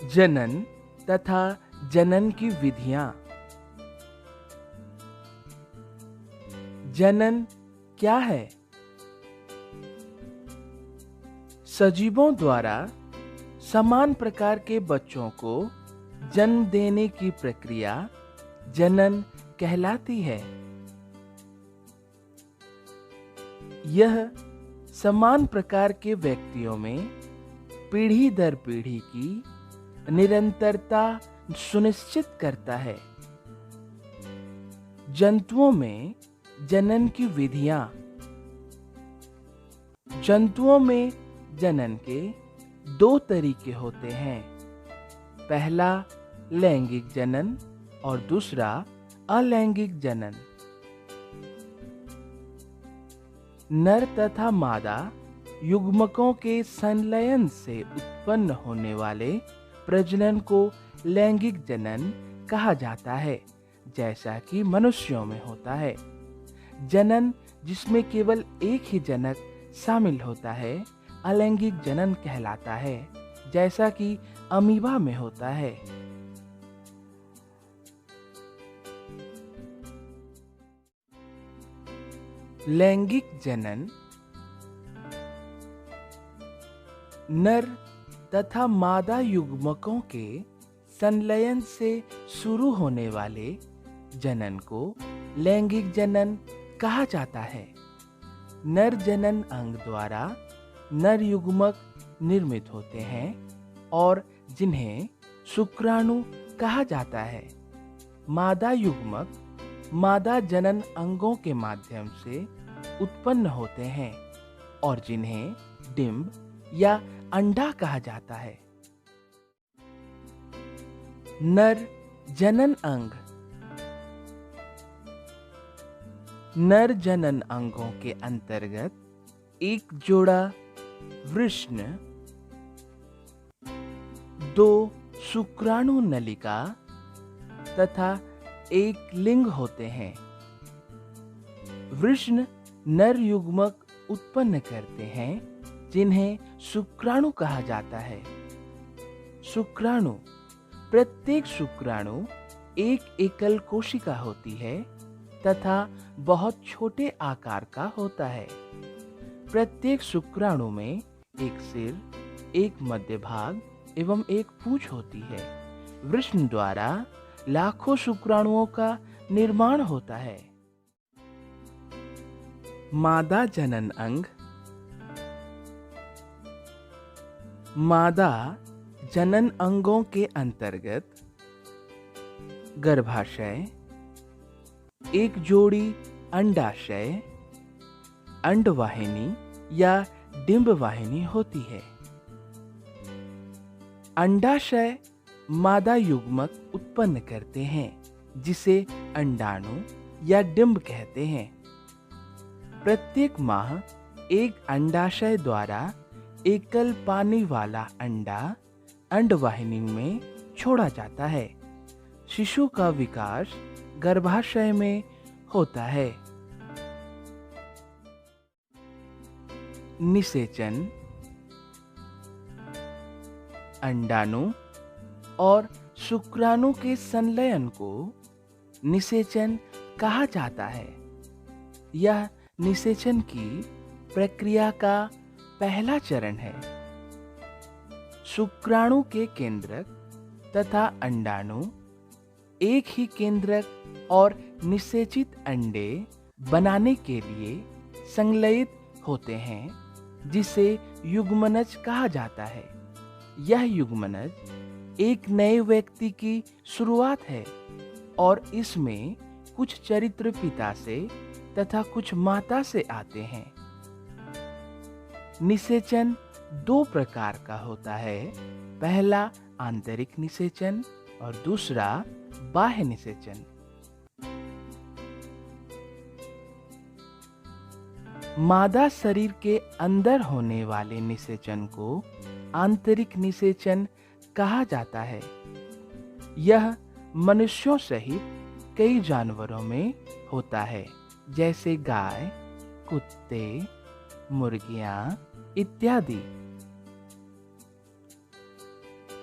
जनन तथा जनन की विधियां। जनन क्या है? सजीवों द्वारा समान प्रकार के बच्चों को जन्म देने की प्रक्रिया जनन कहलाती है। यह समान प्रकार के व्यक्तियों में पीढ़ी दर पीढ़ी की निरंतरता सुनिश्चित करता है। जंतुओं में जनन की विधियां। जंतुओं में जनन के दो तरीके होते हैं। पहला लैंगिक जनन और दूसरा अलैंगिक जनन। नर तथा मादा युग्मकों के संलयन से उत्पन्न होने वाले प्रजनन को लैंगिक जनन कहा जाता है, जैसा कि मनुष्यों में होता है। जनन जिसमें केवल एक ही जनक शामिल होता है अलैंगिक जनन कहलाता है, जैसा कि अमीबा में होता है। लैंगिक जनन नर तथा मादा युग्मकों के संलयन से शुरू होने वाले जनन को लैंगिक जनन कहा जाता है। नर जनन अंग द्वारा नर युग्मक निर्मित होते हैं और जिन्हें शुक्राणु कहा जाता है। मादा युग्मक मादा जनन अंगों के माध्यम से उत्पन्न होते हैं और जिन्हें डिंब या अंडा कहा जाता है। नर जनन अंग। नर जनन अंगों के अंतर्गत एक जोड़ा वृषण, दो शुक्राणु नलिका तथा एक लिंग होते हैं। वृषण नर युग्मक उत्पन्न करते हैं जिन्हें शुक्राणु कहा जाता है। शुक्राणु। प्रत्येक शुक्राणु एक एकल कोशिका होती है तथा बहुत छोटे आकार का होता है। प्रत्येक शुक्राणु में एक सिर, एक मध्य भाग एवं एक पूंछ होती है। वृषण द्वारा लाखों शुक्राणुओं का निर्माण होता है। मादा जनन अंग। मादा जनन अंगों के अंतर्गत गर्भाशय, एक जोड़ी अंडाशय, अंडवाहिनी या डिंब वाहिनी होती है। अंडाशय मादा युग्मक उत्पन्न करते हैं जिसे अंडाणु या डिंब कहते हैं। प्रत्येक माह एक अंडाशय द्वारा एकल पानी वाला अंडा अंडवाहिनी में छोड़ा जाता है। शिशु का विकास गर्भाशय में होता है। निषेचन। अंडाणु और शुक्राणु के संलयन को निषेचन कहा जाता है। यह निषेचन की प्रक्रिया का पहला चरण है। शुक्राणु के केंद्रक तथा अंडाणु एक ही केंद्रक और निषेचित अंडे बनाने के लिए संलयित होते हैं, जिसे युग्मनज कहा जाता है। यह युग्मनज एक नए व्यक्ति की शुरुआत है और इसमें कुछ चरित्र पिता से तथा कुछ माता से आते हैं। निषेचन दो प्रकार का होता है। पहला आंतरिक निषेचन और दूसरा बाह्य निषेचन। मादा शरीर के अंदर होने वाले निषेचन को आंतरिक निषेचन कहा जाता है। यह मनुष्यों सहित कई जानवरों में होता है, जैसे गाय, कुत्ते, मुर्गियां इत्यादि।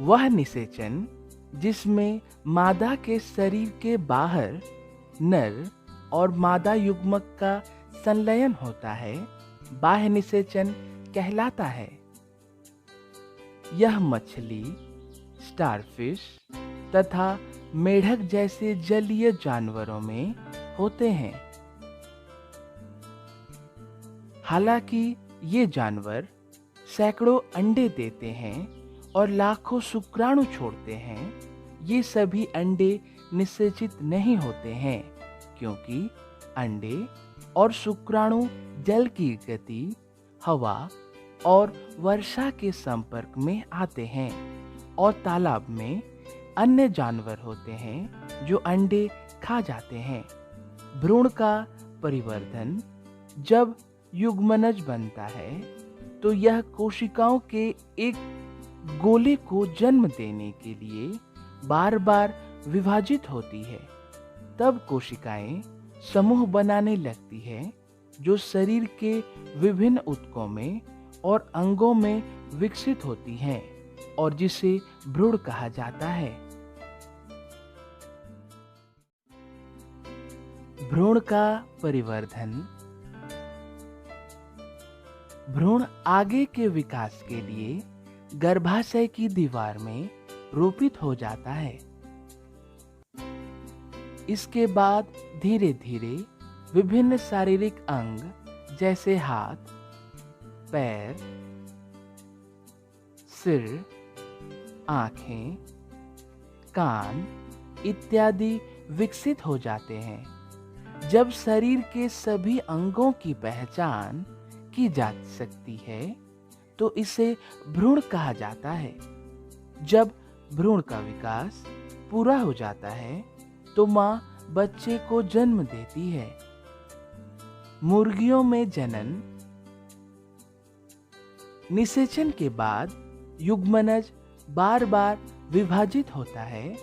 वह निषेचन जिसमें मादा के शरीर के बाहर नर और मादा युग्मक का संलयन होता है, बाह्य निषेचन कहलाता है। यह मछली, स्टारफिश तथा मेढक जैसे जलीय जानवरों में होते हैं। हालांकि ये जानवर सैकड़ों अंडे देते हैं और लाखों शुक्राणु छोड़ते हैं, ये सभी अंडे निषेचित नहीं होते हैं, क्योंकि अंडे और शुक्राणु जल की गति, हवा और वर्षा के संपर्क में आते हैं और तालाब में अन्य जानवर होते हैं जो अंडे खा जाते हैं। भ्रूण का परिवर्धन जब युग्मनज बनता है तो यह कोशिकाओं के एक गोले को जन्म देने के लिए बार बार विभाजित होती है। तब कोशिकाएं समूह बनाने लगती है जो शरीर के विभिन्न ऊतकों में और अंगों में विकसित होती हैं और जिसे भ्रूण कहा जाता है। भ्रूण का परिवर्धन। भ्रूण आगे के विकास के लिए गर्भाशय की दीवार में रोपित हो जाता है। इसके बाद धीरे धीरे विभिन्न शारीरिक अंग जैसे हाथ, पैर, सिर, आंखें, कान इत्यादि विकसित हो जाते हैं। जब शरीर के सभी अंगों की पहचान की जा सकती है तो इसे भ्रूण कहा जाता है। जब भ्रूण का विकास पूरा हो जाता है तो मां बच्चे को जन्म देती है। मुर्गियों में जनन। निषेचन के बाद युग्मनज बार बार विभाजित होता है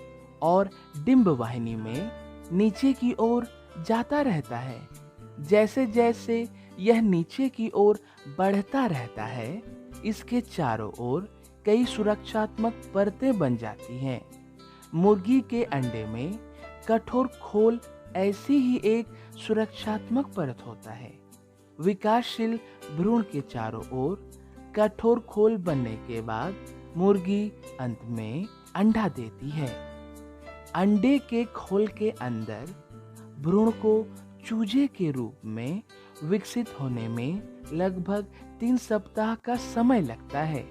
और डिंब वाहिनी में नीचे की ओर जाता रहता है। जैसे जैसे यह नीचे की ओर बढ़ता रहता है, इसके चारों ओर कई सुरक्षात्मक परतें बन जाती हैं। मुर्गी के अंडे में कठोर खोल ऐसी ही एक सुरक्षात्मक परत होता है। विकासशील भ्रूण के चारों ओर कठोर खोल बनने के बाद मुर्गी अंत में अंडा देती है। अंडे के खोल के अंदर भ्रूण को चूजे के रूप में विकसित होने में लगभग 3 सप्ताह का समय लगता है।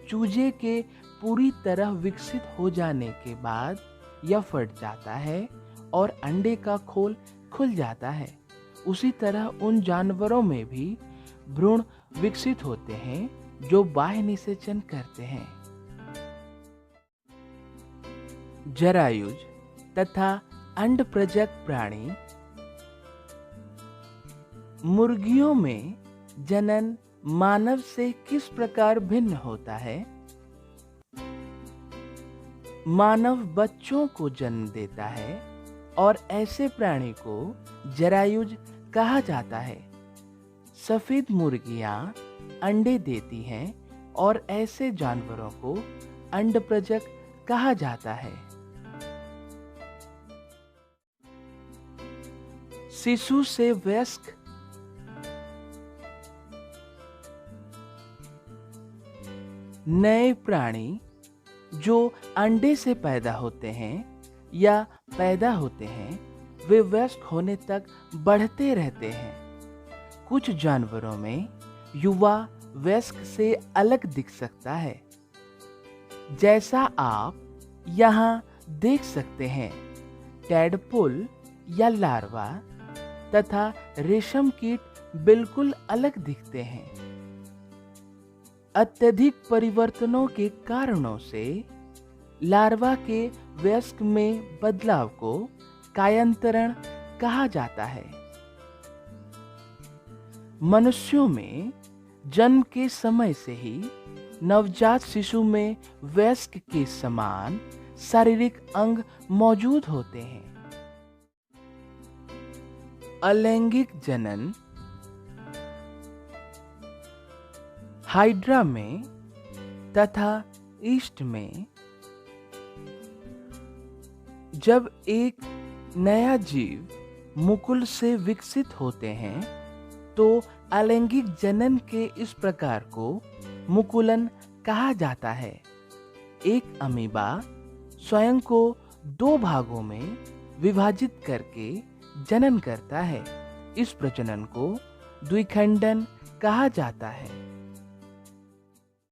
चूजे के पूरी तरह विकसित हो जाने के बाद यह फट जाता है और अंडे का खोल खुल जाता है। उसी तरह उन जानवरों में भी भ्रूण विकसित होते हैं जो बाह्य निषेचन करते हैं। जरायुज तथा अंडप्रजक प्राणी। मुर्गियों में जनन मानव से किस प्रकार भिन्न होता है? मानव बच्चों को जन्म देता है और ऐसे प्राणी को जरायुज कहा जाता है। सफेद मुर्गियां अंडे देती हैं और ऐसे जानवरों को अंडप्रजक कहा जाता है। शिशु से वयस्क। नए प्राणी जो अंडे से पैदा होते हैं या पैदा होते हैं, वे वयस्क होने तक बढ़ते रहते हैं। कुछ जानवरों में युवा वयस्क से अलग दिख सकता है, जैसा आप यहाँ देख सकते हैं। टैडपोल या लार्वा तथा रेशम कीट बिल्कुल अलग दिखते हैं। अत्यधिक परिवर्तनों के कारणों से लार्वा के वयस्क में बदलाव को कायांतरण कहा जाता है। मनुष्यों में जन्म के समय से ही नवजात शिशु में वयस्क के समान शारीरिक अंग मौजूद होते हैं। अलैंगिक जनन। हाइड्रा में तथा ईस्ट में जब एक नया जीव मुकुल से विकसित होते हैं तो अलैंगिक जनन के इस प्रकार को मुकुलन कहा जाता है। एक अमीबा स्वयं को दो भागों में विभाजित करके जनन करता है। इस प्रजनन को द्विखंडन कहा जाता है।